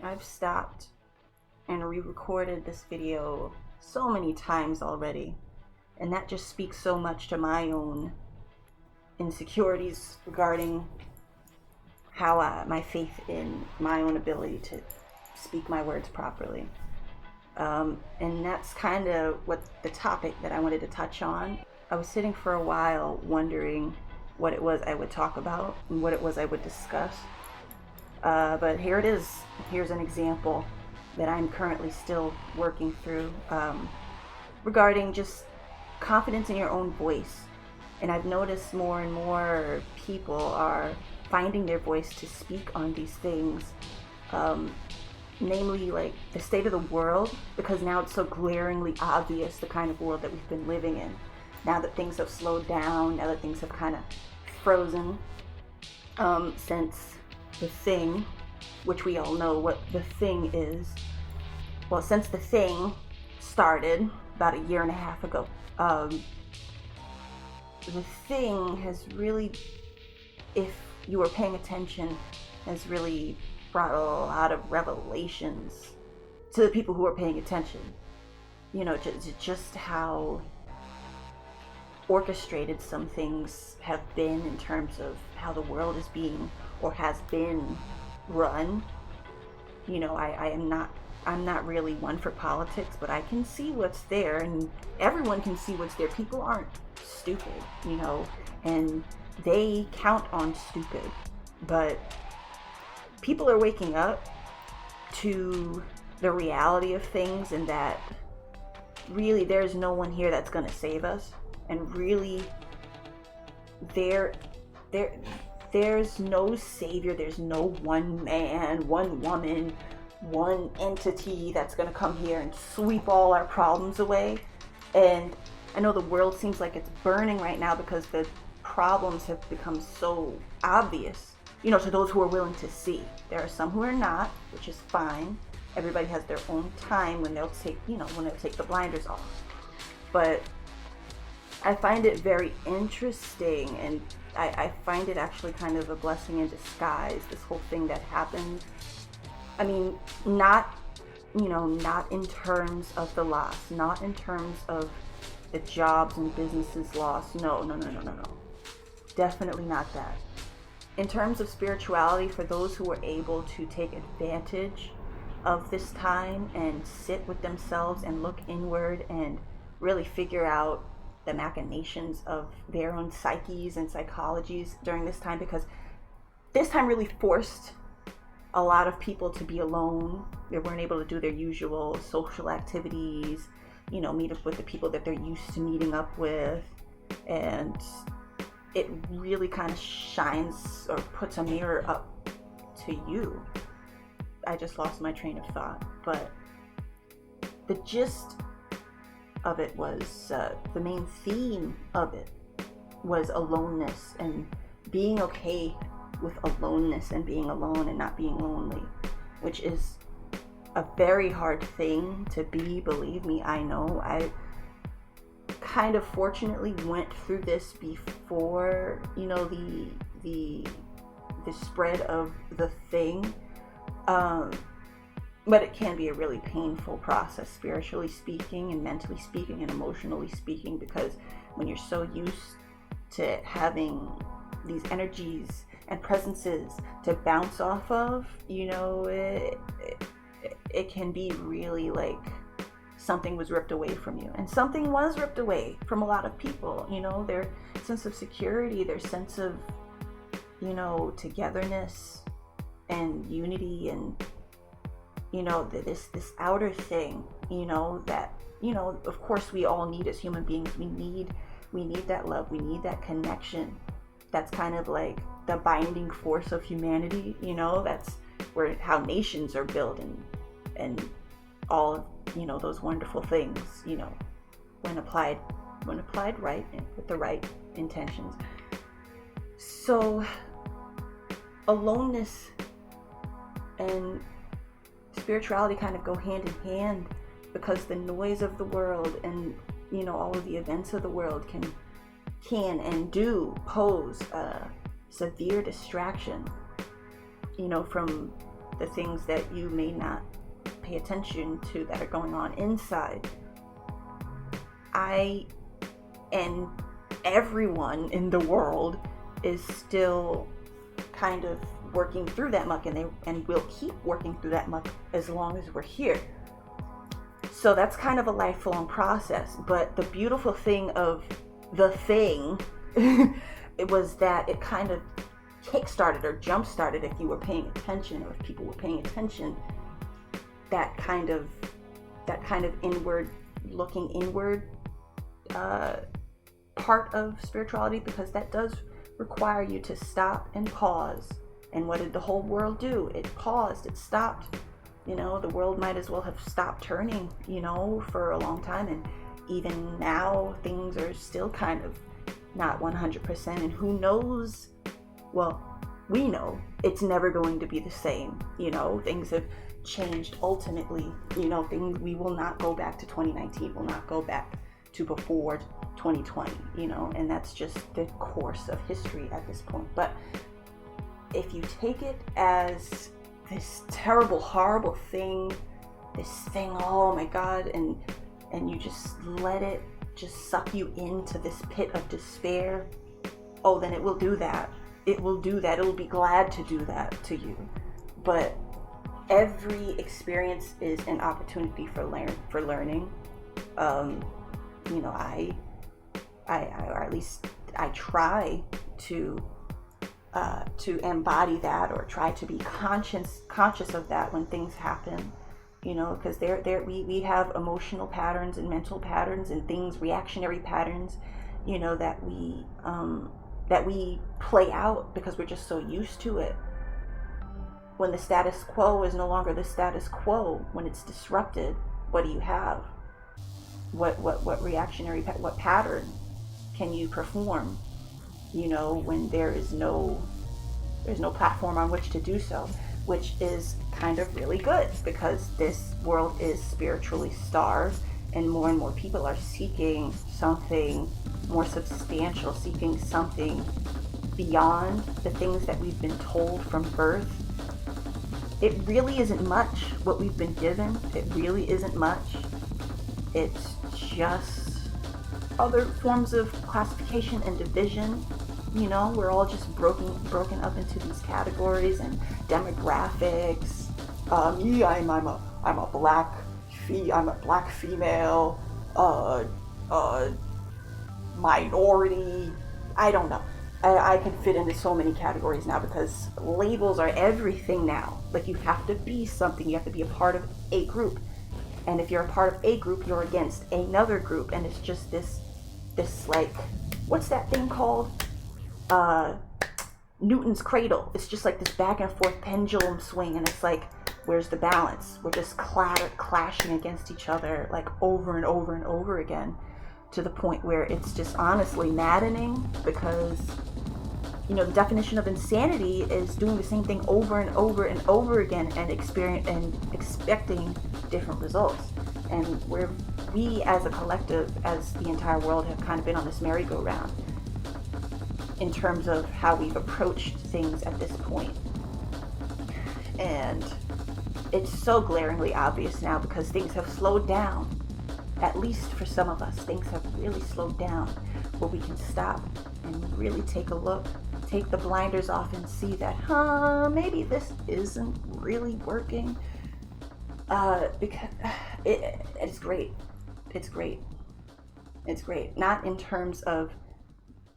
I've stopped and re-recorded this video so many times already, and that just speaks so much to my own insecurities regarding how my faith in my own ability to speak my words properly. And that's kind of what the topic that I wanted to touch on. I was sitting for a while wondering what it was I would talk about and what it was I would discuss. But here it is. Here's an example that I'm currently still working through regarding just confidence in your own voice. And I've noticed more and more people are finding their voice to speak on these things, namely like the state of the world, because now it's so glaringly obvious the kind of world that we've been living in. Now that things have slowed down, now that things have kind of frozen since the thing, which we all know what the thing is. Well, since the thing started about a year and a half ago, the thing has really, if you were paying attention, has really brought a lot of revelations to the people who are paying attention. You know, just how orchestrated some things have been in terms of how the world is being or has been run. You know, I'm not really one for politics, but I can see what's there, and everyone can see what's there. People aren't stupid, you know, and they count on stupid, but people are waking up to the reality of things, and that really there's no one here that's going to save us. And really, there's no savior. There's no one man, one woman, one entity that's going to come here and sweep all our problems away. And I know the world seems like it's burning right now because the problems have become so obvious, you know, to those who are willing to see. There are some who are not, which is fine. Everybody has their own time when they'll take, you know, when they'll take the blinders off. But I find it very interesting, and I find it actually kind of a blessing in disguise, this whole thing that happened. I mean, not in terms of the loss, not in terms of the jobs and businesses lost. No. Definitely not that. In terms of spirituality, for those who were able to take advantage of this time and sit with themselves and look inward and really figure out the machinations of their own psyches and psychologies during this time, because this time really forced a lot of people to be alone. They weren't able to do their usual social activities, you know, meet up with the people that they're used to meeting up with, and it really kind of shines or puts a mirror up to you. I just lost my train of thought, but the gist of it was, the main theme of it was aloneness and being okay with aloneness and being alone and not being lonely, which is a very hard thing to be, believe me. I know. I kind of fortunately went through this before, you know, the spread of the thing, but it can be a really painful process, spiritually speaking and mentally speaking and emotionally speaking, because when you're so used to having these energies and presences to bounce off of, you know, it can be really like something was ripped away from you. And something was ripped away from a lot of people, you know, their sense of security, their sense of, you know, togetherness and unity, and, you know, this outer thing, you know, that, you know, of course we all need as human beings. We need that love. We need that connection. That's kind of like the binding force of humanity, you know. That's where how nations are built, and all of, you know, those wonderful things, you know, when applied right and with the right intentions. So aloneness and spirituality kind of go hand in hand, because the noise of the world and, you know, all of the events of the world can and do pose a severe distraction, you know, from the things that you may not pay attention to that are going on inside. I and everyone in the world is still kind of working through that muck, and we'll keep working through that muck as long as we're here. So that's kind of a lifelong process. But the beautiful thing of the thing it was that it kind of kick-started or jump-started, if you were paying attention, or if people were paying attention, that kind of inward, looking inward part of spirituality, because that does require you to stop and pause. And what did the whole world do? It paused, it stopped. You know, the world might as well have stopped turning, you know, for a long time. And even now, things are still kind of not 100%. And who knows? Well, we know it's never going to be the same. You know, things have changed ultimately. You know, we will not go back to 2019. We'll not go back to before 2020, you know, and that's just the course of history at this point. But if you take it as this terrible, horrible thing, oh my God, and you just let it just suck you into this pit of despair, oh, then it will do that. It will do that. It will be glad to do that to you. But every experience is an opportunity for learning. You know, I or at least I try to embody that, or try to be conscious of that when things happen, you know, because we have emotional patterns and mental patterns and things, reactionary patterns, you know, that we play out because we're just so used to it. When the status quo is no longer the status quo, when it's disrupted, what do you have? What reactionary, what pattern can you perform, you know, when there's no platform on which to do so, which is kind of really good, because this world is spiritually starved, and more people are seeking something more substantial, seeking something beyond the things that we've been told from birth. It really isn't much what we've been given. It really isn't much. It's just other forms of classification and division. You know, we're all just broken up into these categories and demographics. I'm a black female, minority. I don't know. I can fit into so many categories now, because labels are everything now. Like, you have to be something. You have to be a part of a group. And if you're a part of a group, you're against another group. And it's just this like, what's that thing called? Newton's cradle. It's just like this back and forth pendulum swing. And it's like, where's the balance? We're just clashing against each other, like over and over and over again, to the point where it's just honestly maddening, because, you know, the definition of insanity is doing the same thing over and over and over again and expecting different results. And we as a collective, as the entire world, have kind of been on this merry-go-round in terms of how we've approached things at this point. And it's so glaringly obvious now, because things have slowed down. At least for some of us, things have really slowed down, where we can stop and really take a look, take the blinders off, and see that, maybe this isn't really working. Because it's great. It's great. It's great. Not in terms of,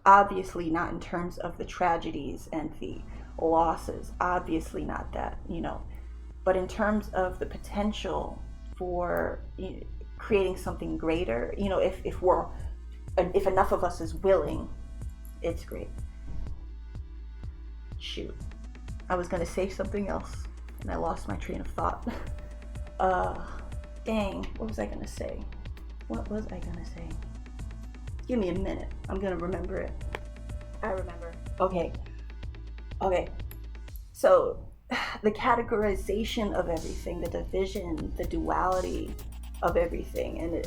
obviously not in terms of the tragedies and the losses. Obviously not that, you know. But in terms of the potential for, you know, creating something greater, you know, if enough of us is willing, it's great. Shoot, I was gonna say something else and I lost my train of thought. Dang, what was I gonna say? Give me a minute, I'm gonna remember it. I remember. Okay, so the categorization of everything, the division, the duality of everything, and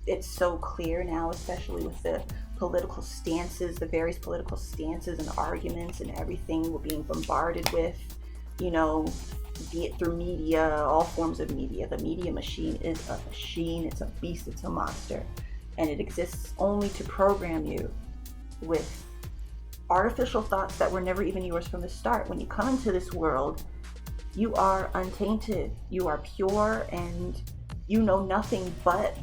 it's so clear now, especially with the political stances, the various political stances and arguments and everything we're being bombarded with, you know, be it through media, all forms of media. The media machine is a machine, it's a beast, it's a monster. And it exists only to program you with artificial thoughts that were never even yours from the start. When you come into this world, you are untainted, you are pure, and you know nothing but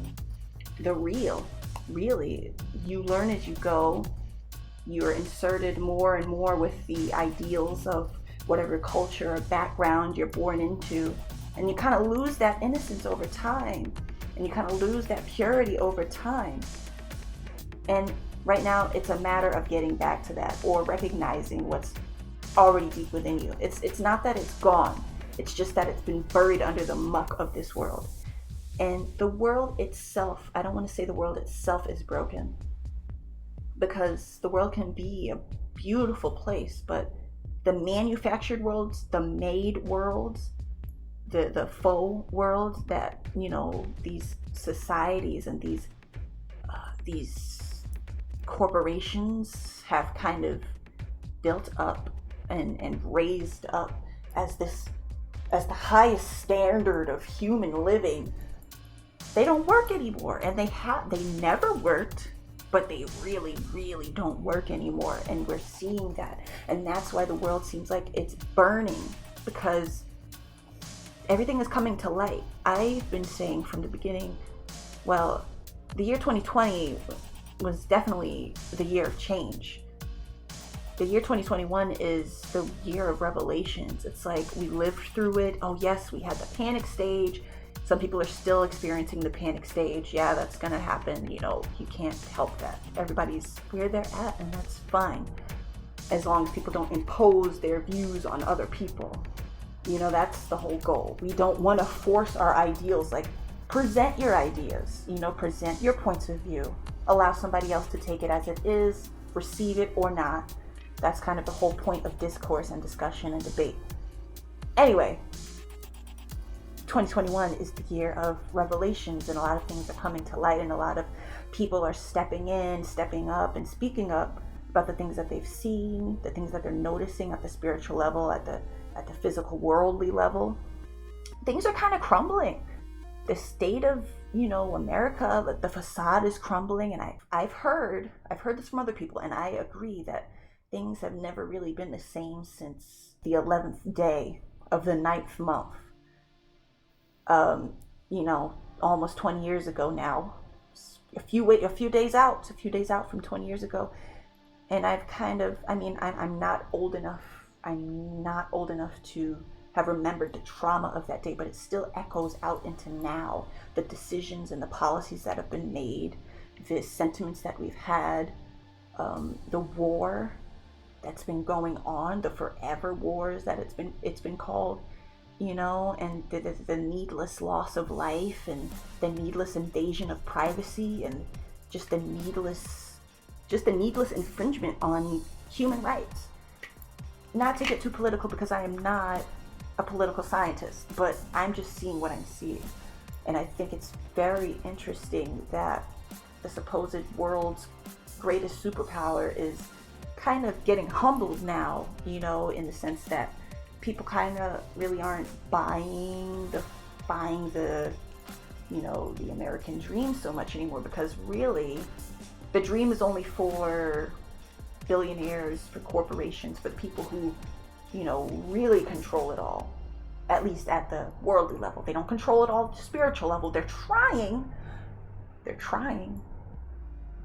the real. Really, you learn as you go. You're inserted more and more with the ideals of whatever culture or background you're born into, and you kind of lose that innocence over time, and you kind of lose that purity over time. And right now it's a matter of getting back to that, or recognizing what's already deep within you. It's not that it's gone, it's just that it's been buried under the muck of this world. And the world itself, I don't want to say the world itself is broken, because the world can be a beautiful place, but the manufactured worlds, the made worlds, the faux worlds that, these societies and these corporations have kind of built up and raised up as the highest standard of human living, they don't work anymore. And they never worked, but they really, really don't work anymore. And we're seeing that. And that's why the world seems like it's burning, because everything is coming to light. I've been saying from the beginning, well, the year 2020 was definitely the year of change. The year 2021 is the year of revelations. It's like we lived through it. Oh yes, we had the panic stage. Some people are still experiencing the panic stage. Yeah, that's gonna happen. You can't help that. Everybody's where they're at, and that's fine. As long as people don't impose their views on other people. That's the whole goal. We don't want to force our ideals. Like, present your ideas, present your points of view. Allow somebody else to take it as it is, receive it or not. That's kind of the whole point of discourse and discussion and debate. Anyway, 2021 is the year of revelations, and a lot of things are coming to light, and a lot of people are stepping in, stepping up, and speaking up about the things that they've seen, the things that they're noticing at the spiritual level, at the physical worldly level. Things are kind of crumbling. The state of, America, the facade is crumbling, and I've heard this from other people, and I agree that things have never really been the same since the 11th day of the 9th month. Almost 20 years ago now, a few days out from 20 years ago. And I've I'm not old enough to have remembered the trauma of that day, but it still echoes out into now. The decisions and the policies that have been made, the sentiments that we've had, the war that's been going on, the forever wars that it's been called, and the needless loss of life, and the needless invasion of privacy, and just the needless infringement on human rights. Not to get too political, because I am not a political scientist, but I'm just seeing what I'm seeing. And I think it's very interesting that the supposed world's greatest superpower is kind of getting humbled now, in the sense that people kind of really aren't buying the the American dream so much anymore, because really the dream is only for billionaires, for corporations, for the people who really control it all, at least at the worldly level. They don't control it all at the spiritual level. They're trying,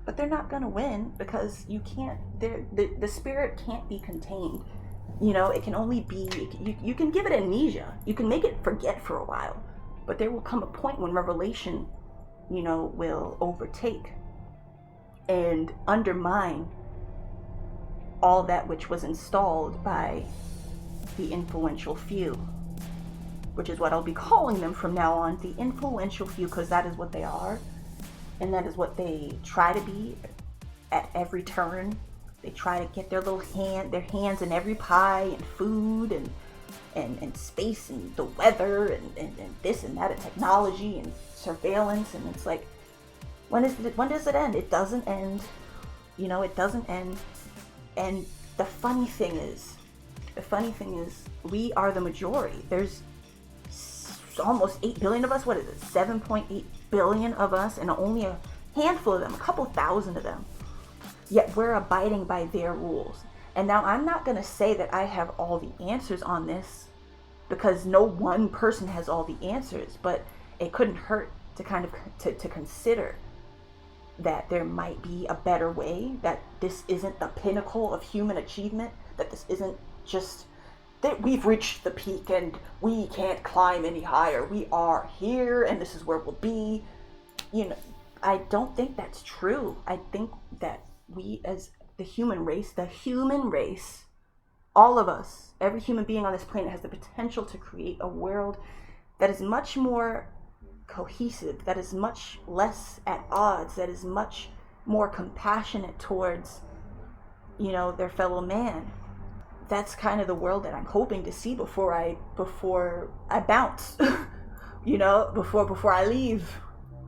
but they're not gonna win, because you can't, the spirit can't be contained. It can only be, you can give it amnesia, you can make it forget for a while, but there will come a point when revelation, will overtake and undermine all that which was installed by the influential few, which is what I'll be calling them from now on, the influential few, because that is what they are, and that is what they try to be at every turn. They try to get their hands in every pie, and food, and space, and the weather, and this and that, and technology, and surveillance. And it's like, when does it end? It doesn't end. It doesn't end. And the funny thing is, the funny thing is, we are the majority. There's almost 8 billion of us. What is it? 7.8 billion of us, and only a handful of them, a couple thousand of them. Yet we're abiding by their rules. And now I'm not going to say that I have all the answers on this, because no one person has all the answers, but it couldn't hurt to kind of to consider that there might be a better way, that this isn't the pinnacle of human achievement, that this isn't just that we've reached the peak and we can't climb any higher. We are here and this is where we'll be. You know, I don't think that's true. I think that we as the human race, all of us, every human being on this planet has the potential to create a world that is much more cohesive, that is much less at odds, that is much more compassionate towards, you know, their fellow man. That's kind of the world that I'm hoping to see before I bounce, you know, before I leave,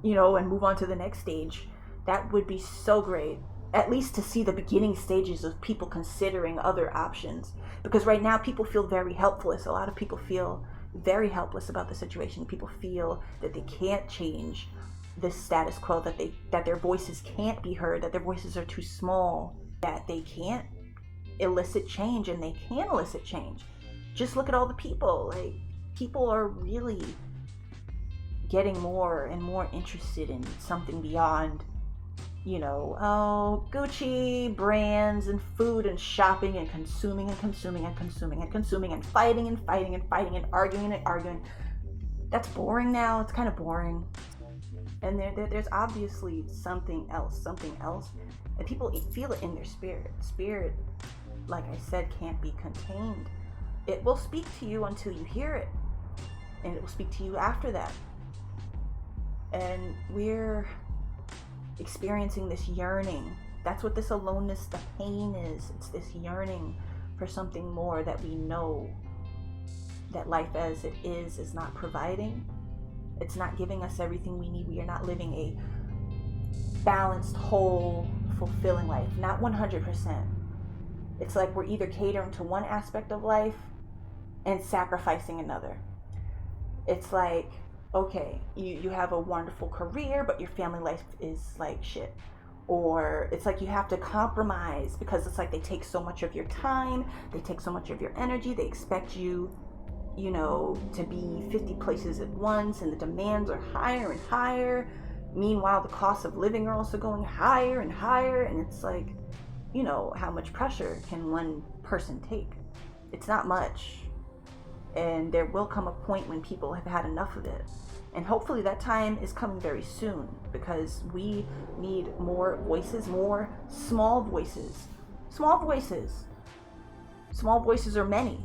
you know, and move on to the next stage. That would be so great, at least to see the beginning stages of people considering other options. Because right now people feel very helpless. A lot of people feel very helpless about the situation. People feel that they can't change this status quo, that their voices can't be heard, that their voices are too small, that they can't elicit change, and they can elicit change. Just look at all the people. Like, people are really getting more and more interested in something beyond, you know, Gucci, brands, and food, and shopping, and consuming, and consuming, and consuming, and consuming, and fighting, and fighting, and fighting, and arguing, and arguing. That's boring now. It's kind of boring. And there's obviously something else, and people feel it in their spirit. Spirit, like I said, can't be contained. It will speak to you until you hear it, and it will speak to you after that. And we're experiencing this yearning. That's what this aloneness, the pain is. It's this yearning for something more that we know that life as it is not providing. It's not giving us everything we need. We are not living a balanced, whole, fulfilling life. Not 100%. It's like we're either catering to one aspect of life and sacrificing another. It's like, okay, you have a wonderful career, but your family life is like shit. Or it's like you have to compromise because it's like they take so much of your time, they take so much of your energy, they expect you, you know, to be 50 places at once, and the demands are higher and higher. Meanwhile, the costs of living are also going higher and higher, and it's like, you know, how much pressure can one person take? It's not much. And there will come a point when people have had enough of it. And hopefully that time is coming very soon, because we need more voices, more small voices. Small voices. Small voices are many.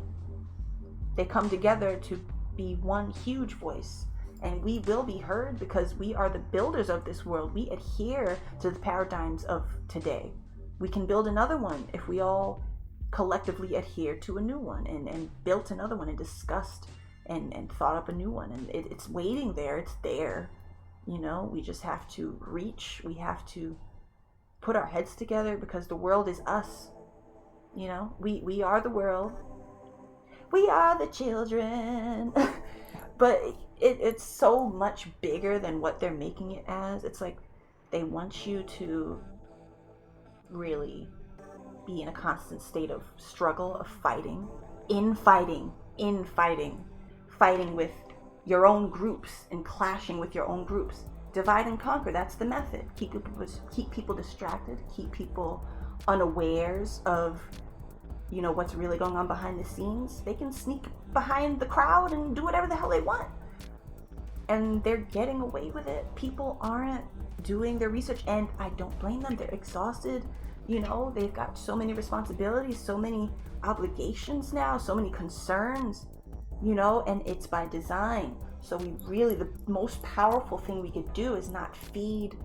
They come together to be one huge voice. And we will be heard because we are the builders of this world. We adhere to the paradigms of today. We can build another one if we all collectively adhere to a new one, and built another one, and discussed and thought up a new one. And it's waiting there. It's there. You know, we just have to reach. We have to put our heads together, because the world is us. You know, we are the world. We are the children. But it's so much bigger than what they're making it as. It's like they want you to really be in a constant state of struggle, of fighting with your own groups, and clashing with your own groups. Divide and conquer, that's the method. Keep people distracted, keep people unawares of, you know, what's really going on behind the scenes. They can sneak behind the crowd and do whatever the hell they want. And they're getting away with it. People aren't doing their research, and I don't blame them. They're exhausted. You know, they've got so many responsibilities, so many obligations now, so many concerns, you know, and it's by design. So we really, the most powerful thing we could do is not feed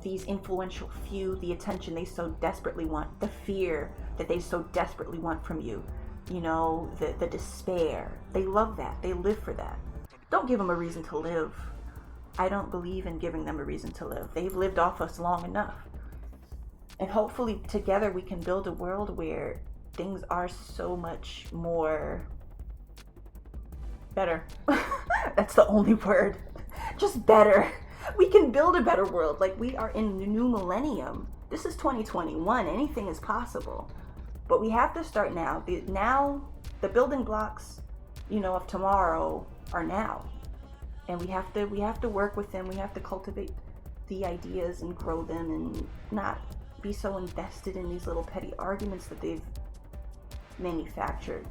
these influential few the attention they so desperately want, the fear that they so desperately want from you, you know, the despair. They love that. They live for that. Don't give them a reason to live. I don't believe in giving them a reason to live. They've lived off us long enough. And hopefully together we can build a world where things are so much more better. That's the only word. Just better. We can build a better world. Like, we are in the new millennium. This is 2021. Anything is possible. But we have to start now. The building blocks, of tomorrow are now. And we have to work with them. We have to cultivate the ideas and grow them and not be so invested in these little petty arguments that they've manufactured.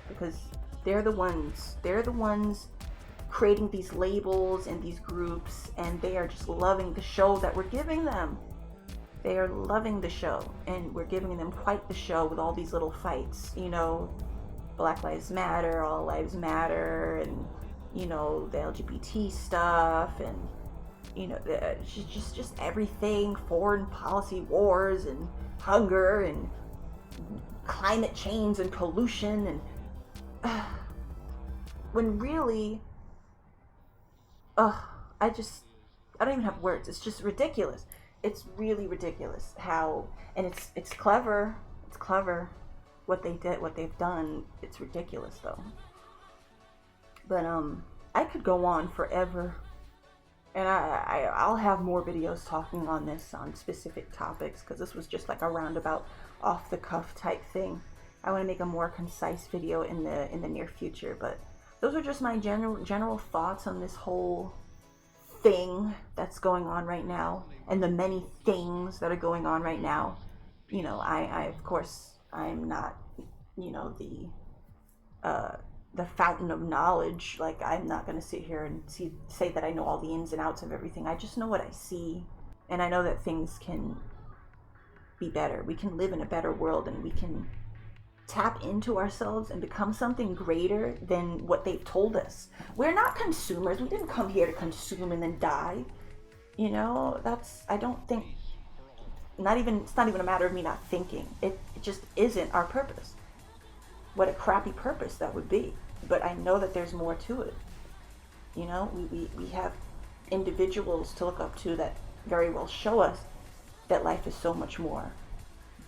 Because they're the ones creating these labels and these groups, and they are just loving the show that we're giving them. They are loving the show, and we're giving them quite the show with all these little fights, Black Lives Matter, All Lives Matter, and the LGBT stuff, and just everything, foreign policy wars and hunger and climate change and pollution, and when really I don't even have words. It's just ridiculous. It's really ridiculous how, and it's clever. It's clever what they did, what they've done. It's ridiculous though. But I could go on forever, and I'll have more videos talking on this, on specific topics, because this was just like a roundabout, off the cuff type thing. I want to make a more concise video in the near future, but those are just my general thoughts on this whole thing that's going on right now, and the many things that are going on right now. I of course, I'm not, the fountain of knowledge. Like, I'm not going to sit here and say that I know all the ins and outs of everything. I just know what I see, and I know that things can be better. We can live in a better world, and we can tap into ourselves and become something greater than what they've told us. We're not consumers. We didn't come here to consume and then die. I don't think, it's not even a matter of me not thinking. It just isn't our purpose. What a crappy purpose that would be. But I know that there's more to it. We have individuals to look up to that very well show us that life is so much more.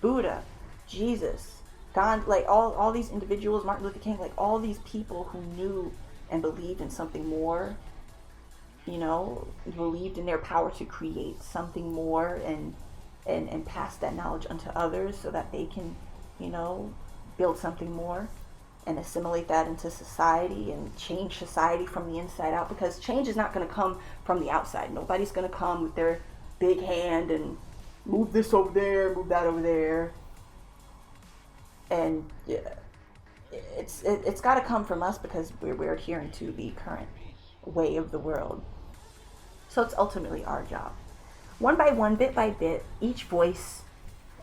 Buddha, Jesus, Gandhi, like all these individuals, Martin Luther King, like all these people who knew and believed in something more, believed in their power to create something more and pass that knowledge onto others so that they can, build something more and assimilate that into society and change society from the inside out, because change is not going to come from the outside. Nobody's going to come with their big hand and move this over there, move that over there. And yeah, it's got to come from us, because we're adhering to the current way of the world. So it's ultimately our job. One by one, bit by bit, each voice,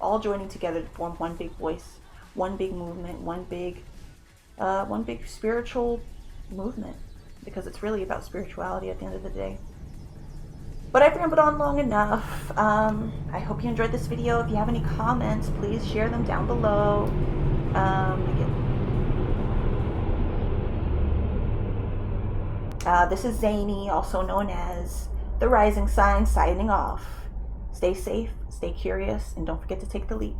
all joining together to form one big voice, one big movement, one big spiritual movement, because it's really about spirituality at the end of the day. But I've rambled on long enough. I hope you enjoyed this video. If you have any comments, please share them down below. This is Zany, also known as The Rising Sign, signing off. Stay safe, stay curious, and don't forget to take the leap.